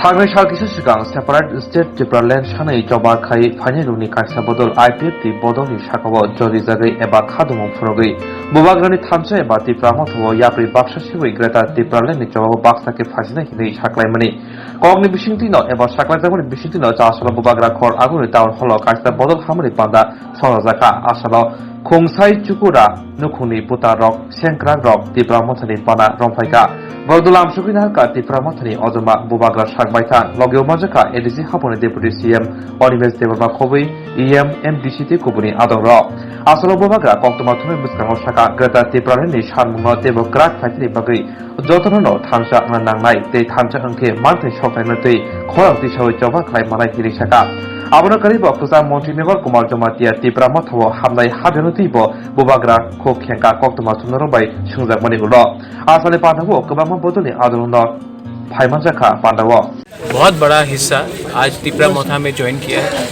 Tangai Shalkisha Sigang separate state Tipraland Shani Joba Kai Faneluni Kansa Bodol IPF Bodoni Shakawa Jodi Zagai Eba Kadumum Frogi Bubagrani Tansa Eba Tipramoto Yapri Baksha Shiwi Greta Tipraland Joba Baksake Fazina Hili Shaklaimani Kogni Bishintino Eba Shaklazamani Bishintino Asala Bubagra Kor Aguri Town Holo Kansa Bodol Hamri Panda Sonazaka Asala Kongsai Chukura Nukuni Puta Rock Senkra Rock Tipramotani Pana Rompaika Gordulam Shukina Ka Tipramotani Ozoma Bubagra Shakbaitan Logio Majaka Edisi Haponi Deputy CM Onimes Devaba Kobi EM MDCT Kubuni Adoro Asolo Bubagra Koktomatumi Muskang Shaka Greta Tiprani Shanmuno Devo Grak Fatini Bagri Jotono Tansha Nanai De Tansha Unke Martin Shofanati Koral Tisho Jova Klai Malai Hirishaka Abona Karibo Kusa Montenegro Kumar Jomatia Tipramoto Hamnai Habenotibo Bubagra Kokhenka Koktomatunoro by Shunzak Manigulo Asale Pandavo Kubama Bodoli Aduno Paimanjaka Pandavo बहुत बड़ा हिस्सा आज तिपरा मोथा में join किया है।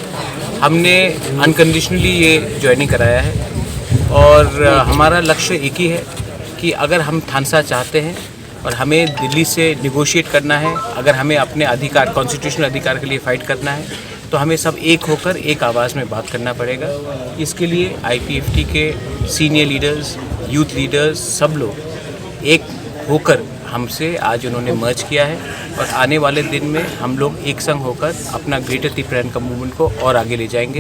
हमने unconditionally ये joining कराया है और हमारा लक्ष्य एक ही है कि अगर हम थानसा चाहते हैं और हमें दिल्ली से निगोशिएट करना है, अगर हमें अपने अधिकार कॉन्स्टिट्यूशनल अधिकार के लिए फाइट करना है तो हमें सब एक होकर एक आवाज़ में बात करना पड़ेगा। इसके लिए IPFT के सीनियर लीडर्स, यूथ लीडर्स, सब लोग एक होकर हमसे आज उन्होंने मर्ज किया है और आने वाले दिन में हम लोग एक संग होकर अपना ग्रेटर तिपरान का मूवमेंट को और आगे ले जाएंगे।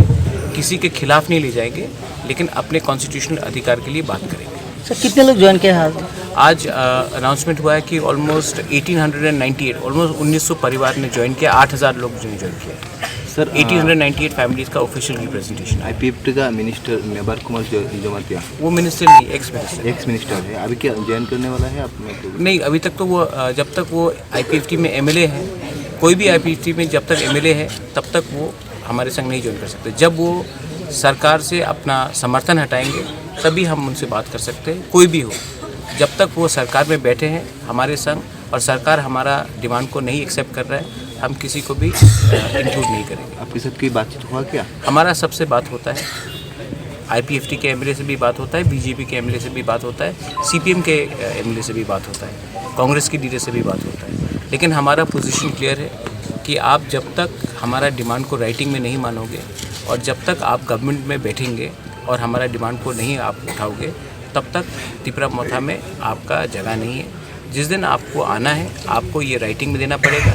किसी के खिलाफ नहीं ले जाएंगे, लेकिन अपने कॉन्स्टिट्यूशनल अधिकार के लिए बात करेंगे। सर कितने लोग ज्वाइन किए हैं आज अनाउंसमेंट हुआ है कि ऑलमोस्ट 1898 ऑलमोस्ट 1900 परिवार ने ज्वाइन किया, 8000 लोग ने ज्वाइन किया। सर 1898 फैमिलीज का ऑफिशियल रिप्रेजेंटेशन। IPFT का मिनिस्टर मेबर कुमार जमातिया वो मिनिस्टर नहीं, एक्स मिनिस्टर है, अभी क्या ज्वाइन करने वाला है आप? नहीं, अभी तक तो वो जब तक वो IPFT में MLA है, कोई भी IPFT में जब तक MLA है तब तक वो हमारे संग नहीं ज्वाइन कर सकते। जब वो सरकार से अपना समर्थन हटाएंगे तभी हम उनसे बात कर सकते हैं, कोई भी हो। जब तक वो सरकार में बैठे हैं हमारे संग और सरकार हमारा डिमांड को नहीं एक्सेप्ट कर रहा है, हम किसी को भी इंक्लूड नहीं करेंगे। आपकी सबकी बातचीत हुआ क्या? हमारा सबसे बात होता है, IPFT के MLA से भी बात होता है, BJP के MLA से भी बात होता है, CPM के MLA से भी बात होता है, कांग्रेस की लीडर से भी बात होता है। लेकिन हमारा पोजीशन क्लियर है कि आप जब तक हमारा डिमांड को राइटिंग में नहीं मानोगे और जब तक आप गवर्नमेंट में बैठेंगे और हमारा डिमांड को नहीं आप उठाओगे, तब तक तिपरा मोथा में आपका जगह नहीं है। जिस दिन आपको आना है, आपको ये राइटिंग में देना पड़ेगा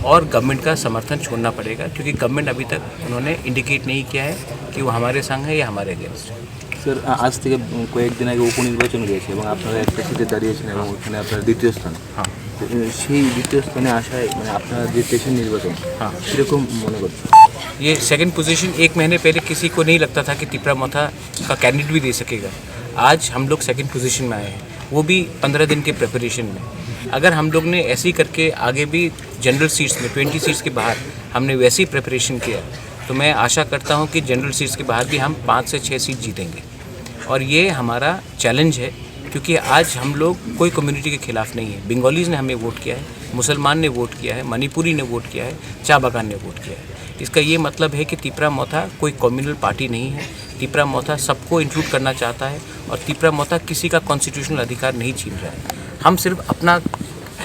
और गवर्नमेंट का समर्थन छोड़ना पड़ेगा, क्योंकि गवर्नमेंट अभी तक उन्होंने इंडिकेट नहीं किया है कि वो हमारे संग है या हमारे अगेंस्ट है। सर आज থেকে কয়েকদিন আগে উপনির্বাচন হয়েছে এবং আপনারা একটা সিটে দাঁড়িয়েছেন এবং ওখানে আপনার দ্বিতীয় স্থান। हाँ সেই দ্বিতীয় স্থানে আসায় মানে আপনারা যে পেশেন্ট নির্বাচন हाँ কীরকম মনে করছেন? ये सेकंड पोजीशन 1 महीने पहले किसी को नहीं लगता था कि तिपरा मोथा का कैंडिडेट भी दे सकेगा। आज हम लोग सेकंड पोजीशन में आए हैं, वो भी 15 दिन के प्रिपरेशन में। अगर हम लोग ने ऐसे ही करके आगे भी जनरल सीट्स में 20 सीट्स के बाहर हमने वैसे ही प्रिपरेशन किया तो मैं आशा करता हूं कि जनरल सीट्स के बाहर भी हम 5 से 6 सीट जीतेंगे। और ये हमारा चैलेंज है, क्योंकि आज हम लोग कोई कम्युनिटी के खिलाफ नहीं है। बंगालीज़ ने हमें वोट किया है, मुसलमान ने वोट किया है, मणिपुरी ने वोट किया है, चा बागान ने वोट किया है। इसका ये मतलब है कि तिपरा मोथा कोई कम्युनल पार्टी नहीं है। तिपरा मोथा सबको इंक्लूड करना चाहता है और तिपरा मोथा किसी का कॉन्स्टिट्यूशनल अधिकार नहीं छीन रहा है। हम सिर्फ अपना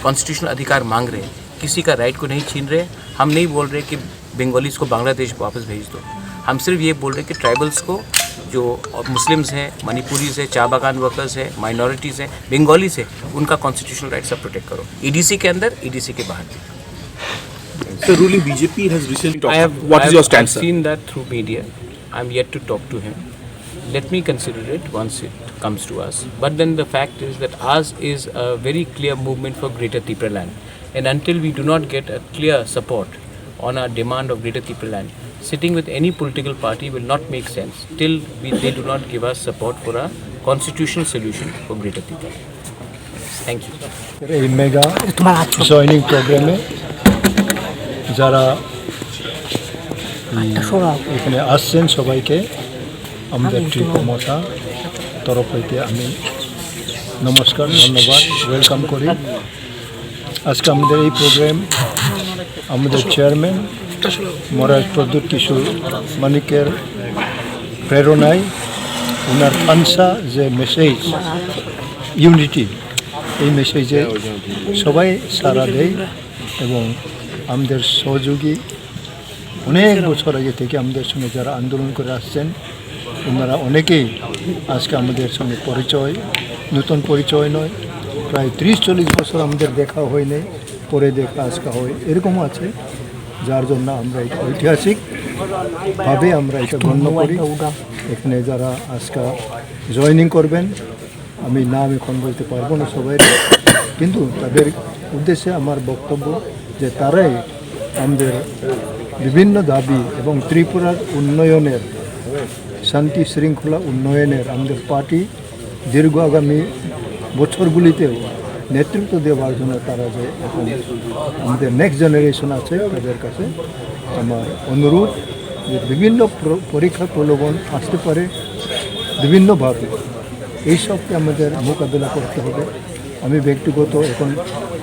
कॉन्स्टिट्यूशनल अधिकार मांग रहे हैं, किसी का राइट को नहीं छीन रहे। हम नहीं बोल रहे कि बंगालीज़ को बांग्लादेश वापस भेज दो, हम सिर्फ ये बोल रहे हैं कि ट्राइबल्स को, जो मुस्लिम्स हैं, मणिपुरीज है, चा बागान वर्कर्स है, माइनॉरिटीज़ हैं, बंगालीज है, उनका कॉन्स्टिट्यूशनल राइट सब प्रोटेक्ट करो, EDC के अंदर, EDC के बाहर भी। So ruling BJP has recently talked. I have stance, sir? seen that through media. I'm yet to talk to him. Let me consider it once it comes to us. But then the fact is that ours is a very clear movement for Greater Tipraland. And until we do not get a clear support on our demand of Greater Tipraland, sitting with any political party will not make sense till they do not give us support for a constitutional solution for Greater Tipraland. Thank you. এই mega joining প্রোগ্রামে যারা এখানে আসছেন সবাইকে আমাদের ত্রিপুরা মোথা তরফ হইতে আমি নমস্কার, ধন্যবাদ, ওয়েলকাম করি। আজকে আমাদের এই প্রোগ্রাম আমাদের চেয়ারম্যান মহারাজ প্রদ্যুৎ কিশোর মানিকের প্রেরণায় ওনার আনসা যে মেসেজ ইউনিটি, এই মেসেজে সবাই সাড়া দেয় এবং আমাদের সহযোগী অনেক বছর আগে থেকে আমাদের সঙ্গে যারা আন্দোলন করে আসছেন ওনারা অনেকেই আজকে আমাদের সঙ্গে পরিচয়, নতুন পরিচয় নয়, প্রায় 30-40 বছর আমাদের দেখা হয়নি, পরে দেখা আজকে হয়, এরকমও আছে, যার জন্য আমরা এটা ঐতিহাসিকভাবে আমরা এটা গণ্য করি। এখানে যারা আজকে জয়েনিং করবেন, আমি নাম এখন বলতে পারবো না সবাই, কিন্তু তাদের উদ্দেশ্যে আমার বক্তব্য যে তারাই আমাদের বিভিন্ন দাবি এবং ত্রিপুরার উন্নয়নের, শান্তি শৃঙ্খলা উন্নয়নের আমাদের পার্টি দীর্ঘ আগামী বছরগুলিতেও নেতৃত্ব দেওয়ার জন্য তারা যে এখন আমাদের নেক্সট জেনারেশন আছে তাদের কাছে আমার অনুরোধ যে বিভিন্ন পরীক্ষা প্রলোভন আসতে পারে বিভিন্নভাবে, এইসবকে আমাদের মোকাবিলা করতে হবে। আমি ব্যক্তিগত এখন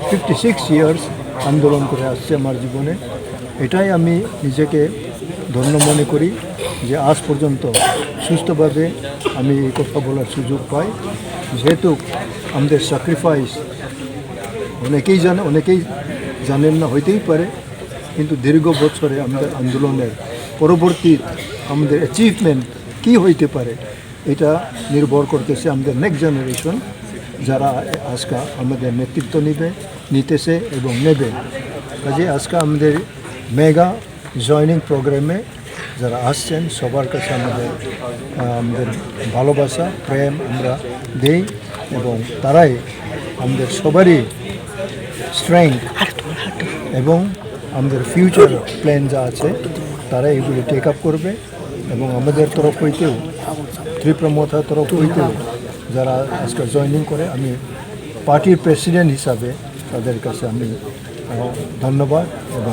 56 ইয়ার্স আন্দোলন করে আসছি আমার জীবনে, এটাই আমি নিজেকে ধন্য মনে করি যে আজ পর্যন্ত সুস্থভাবে আমি এই কথা বলার সুযোগ পাই। যেহেতু আমাদের স্যাক্রিফাইস অনেকেই জানেন না, হইতেই পারে, কিন্তু দীর্ঘ বছরে আমাদের আন্দোলনের পরবর্তী আমাদের অ্যাচিভমেন্ট কী হইতে পারে এটা নির্ভর করতেছে আমাদের নেক্সট জেনারেশন যারা আজকে আমাদের নেতৃত্ব নিতেছে এবং নেবে। কাজে আজকে আমাদের মেগা জয়নিং প্রোগ্রামে যারা আসছেন সবার কাছে আমাদের ভালোবাসা, প্রেম আমরা দেই এবং তারাই আমাদের সবারই স্ট্রেংথ এবং আমাদের ফিউচার প্ল্যান যা আছে তারা এগুলো টেক আপ করবে এবং আমাদের তরফ হইতেও, ত্রিপুরা মথার তরফ হইতেও যারা আজকে জয়েনিং করে, আমি পার্টির প্রেসিডেন্ট হিসাবে তাদের কাছে আমি ধন্যবাদ এবং